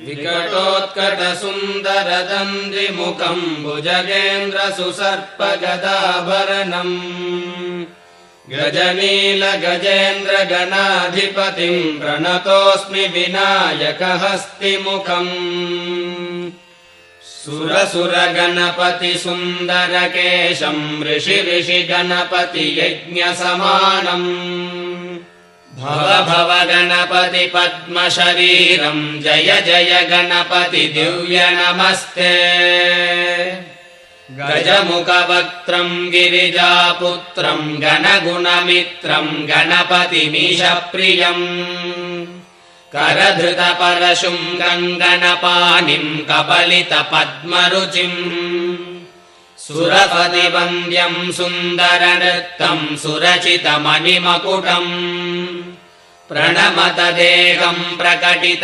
विकटोत्कटसुन्दरदन्दिमुखम् भुजगेन्द्रसुसर्पगदाभरणम् गजनीलगजेन्द्रगणाधिपतिम् प्रणतोऽस्मि विनायकहस्तिमुखम् सुरसुरगणपतिसुन्दरकेशम् ऋषिगणपतियज्ञसमानम् भव भव गणपति पद्मशरीरम् जय जय गणपति दिव्य नमस्ते गजमुखवक्त्रम् गिरिजापुत्रम् गणगुणमित्रम् गणपतिमीशप्रियम् करधृतपरशुम् गङ्गणपाणिम् कबलितपद्मरुचिम् सुरपतिवन्द्यम् सुन्दरनृत्तम् सुरचितमणिमकुटम् प्रणमत देहम् प्रकटित